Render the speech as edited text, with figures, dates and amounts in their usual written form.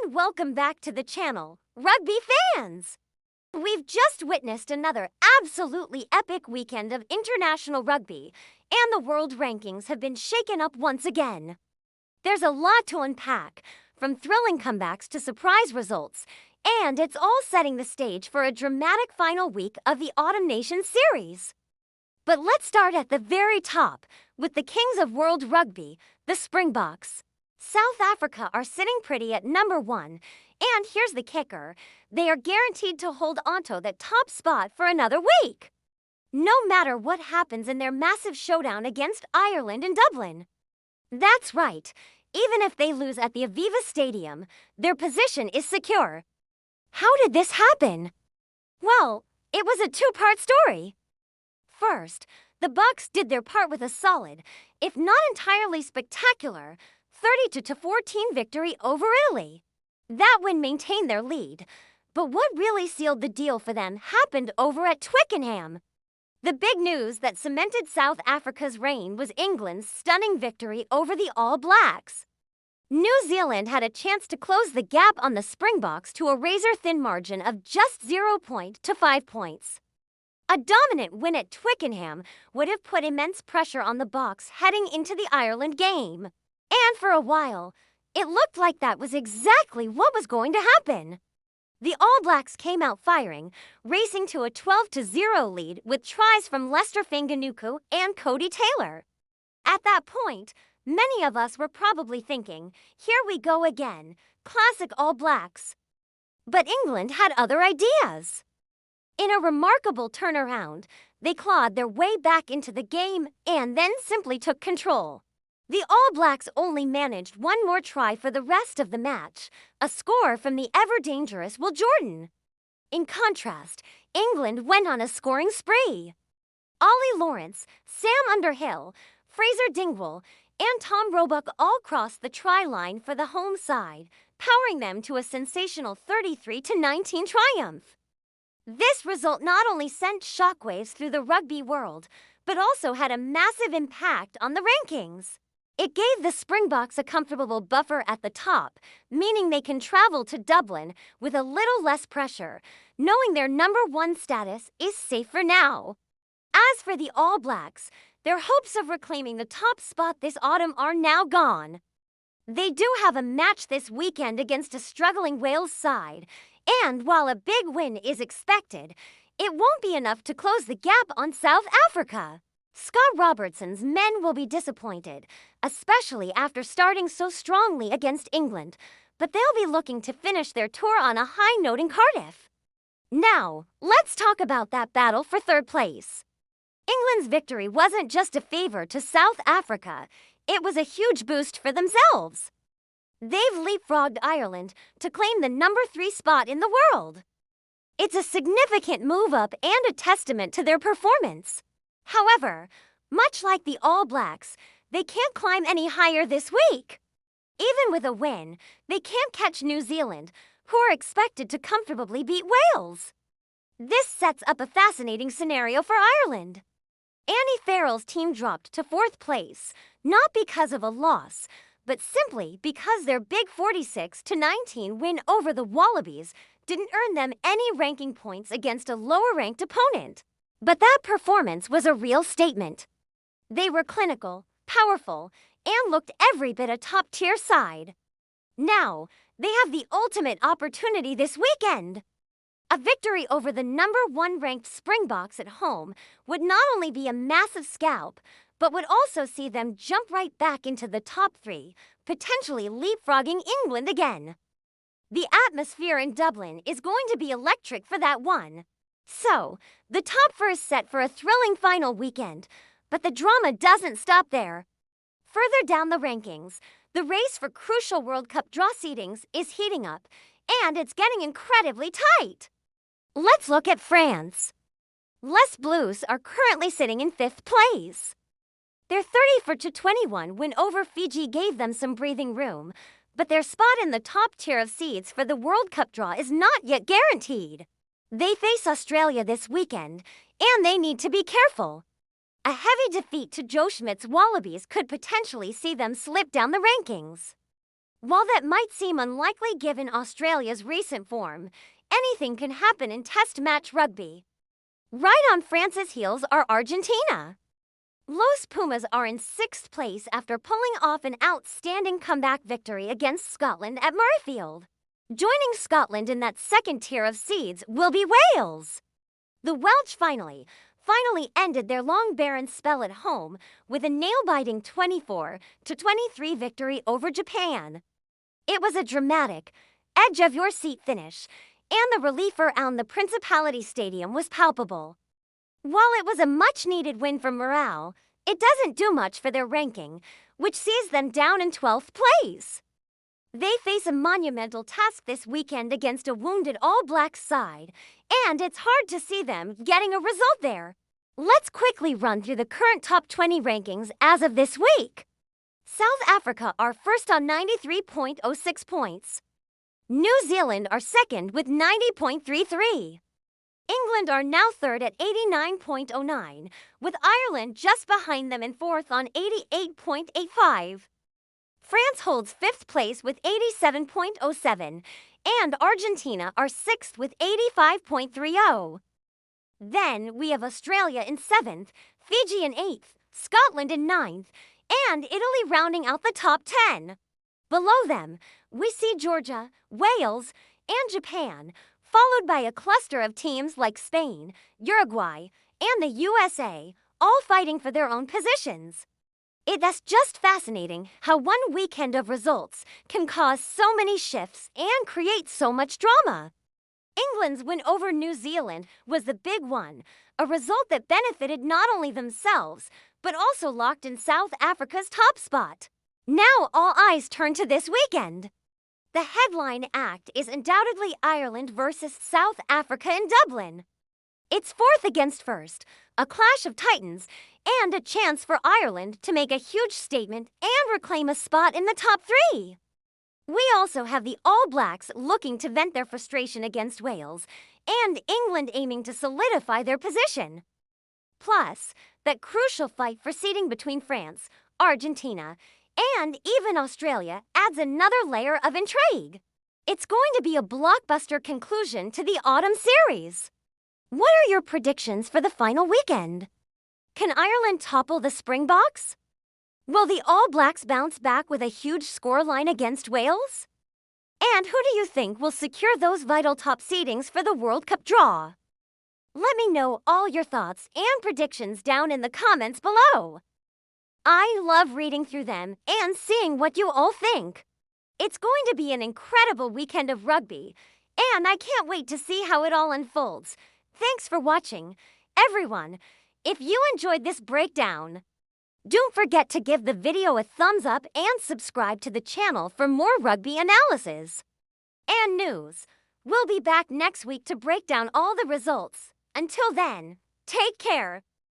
And welcome back to the channel, Rugby fans! We've just witnessed another absolutely epic weekend of international rugby, and the world rankings have been shaken up once again. There's a lot to unpack, from thrilling comebacks to surprise results, and it's all setting the stage for a dramatic final week of the Autumn Nations series. But let's start at the very top, with the kings of world rugby, the Springboks. South Africa are sitting pretty at number 1, and here's the kicker. They are guaranteed to hold onto that top spot for another week, no matter what happens in their massive showdown against Ireland in Dublin. That's right, even if they lose at the Aviva Stadium, their position is secure. How did this happen? Well, it was a two-part story. First, the Bucks did their part with a solid, if not entirely spectacular, 30-14 victory over Italy. That win maintained their lead, but what really sealed the deal for them happened over at Twickenham. The big news that cemented South Africa's reign was England's stunning victory over the All Blacks. New Zealand had a chance to close the gap on the Springboks to a razor-thin margin of just 0 to 5 points. A dominant win at Twickenham would have put immense pressure on the Boks heading into the Ireland game. And for a while, it looked like that was exactly what was going to happen. The All Blacks came out firing, racing to a 12-0 lead with tries from Lester Fanganuku and Cody Taylor. At that point, many of us were probably thinking, here we go again, classic All Blacks. But England had other ideas. In a remarkable turnaround, they clawed their way back into the game and then simply took control. The All Blacks only managed one more try for the rest of the match, a score from the ever-dangerous Will Jordan. In contrast, England went on a scoring spree. Ollie Lawrence, Sam Underhill, Fraser Dingwall, and Tom Roebuck all crossed the try line for the home side, powering them to a sensational 33-19 triumph. This result not only sent shockwaves through the rugby world, but also had a massive impact on the rankings. It gave the Springboks a comfortable buffer at the top, meaning they can travel to Dublin with a little less pressure, knowing their number 1 status is safe for now. As for the All Blacks, their hopes of reclaiming the top spot this autumn are now gone. They do have a match this weekend against a struggling Wales side, and while a big win is expected, it won't be enough to close the gap on South Africa. Scott Robertson's men will be disappointed, especially after starting so strongly against England, but they'll be looking to finish their tour on a high note in Cardiff. Now, let's talk about that battle for third place. England's victory wasn't just a favor to South Africa, it was a huge boost for themselves. They've leapfrogged Ireland to claim the number 3 spot in the world. It's a significant move up and a testament to their performance. However, much like the All Blacks, they can't climb any higher this week. Even with a win, they can't catch New Zealand, who are expected to comfortably beat Wales. This sets up a fascinating scenario for Ireland. Andy Farrell's team dropped to 4th place, not because of a loss, but simply because their big 46-19 win over the Wallabies didn't earn them any ranking points against a lower-ranked opponent. But that performance was a real statement. They were clinical, powerful, and looked every bit a top-tier side. Now, they have the ultimate opportunity this weekend. A victory over the number 1 ranked Springboks at home would not only be a massive scalp, but would also see them jump right back into the top 3, potentially leapfrogging England again. The atmosphere in Dublin is going to be electric for that one. So, the top 4 is set for a thrilling final weekend, but the drama doesn't stop there. Further down the rankings, the race for crucial World Cup draw seedings is heating up, and it's getting incredibly tight. Let's look at France. Les Bleus are currently sitting in 5th place. Their 30-21 win over Fiji gave them some breathing room, but their spot in the top tier of seeds for the World Cup draw is not yet guaranteed. They face Australia this weekend, and they need to be careful. A heavy defeat to Joe Schmidt's Wallabies could potentially see them slip down the rankings. While that might seem unlikely given Australia's recent form, anything can happen in Test match rugby. Right on France's heels are Argentina. Los Pumas are in 6th place after pulling off an outstanding comeback victory against Scotland at Murrayfield. Joining Scotland in that second tier of seeds will be Wales. The Welsh finally ended their long barren spell at home with a nail-biting 24-23 victory over Japan. It was a dramatic, edge-of-your-seat finish, and the relief around the Principality Stadium was palpable. While it was a much-needed win for morale, it doesn't do much for their ranking, which sees them down in 12th place. They face a monumental task this weekend against a wounded All Blacks side, and it's hard to see them getting a result there. Let's quickly run through the current top 20 rankings as of this week. South Africa are first on 93.06 points. New Zealand are second with 90.33. England are now third at 89.09, with Ireland just behind them in fourth on 88.85. France holds 5th place with 87.07, and Argentina are 6th with 85.30. Then we have Australia in 7th, Fiji in 8th, Scotland in 9th, and Italy rounding out the top 10. Below them, we see Georgia, Wales, and Japan, followed by a cluster of teams like Spain, Uruguay, and the USA, all fighting for their own positions. That's just fascinating how one weekend of results can cause so many shifts and create so much drama. England's win over New Zealand was the big one, a result that benefited not only themselves, but also locked in South Africa's top spot. Now all eyes turn to this weekend. The headline act is undoubtedly Ireland versus South Africa in Dublin. It's fourth against first, a clash of titans, and a chance for Ireland to make a huge statement and reclaim a spot in the top 3. We also have the All Blacks looking to vent their frustration against Wales, and England aiming to solidify their position. Plus, that crucial fight for seeding between France, Argentina, and even Australia adds another layer of intrigue. It's going to be a blockbuster conclusion to the autumn series. What are your predictions for the final weekend? Can Ireland topple the Springboks? Will the All Blacks bounce back with a huge scoreline against Wales? And who do you think will secure those vital top seedings for the World Cup draw? Let me know all your thoughts and predictions down in the comments below. I love reading through them and seeing what you all think. It's going to be an incredible weekend of rugby, and I can't wait to see how it all unfolds. Thanks for watching, everyone. If you enjoyed this breakdown, don't forget to give the video a thumbs up and subscribe to the channel for more rugby analysis and news. We'll be back next week to break down all the results. Until then, take care.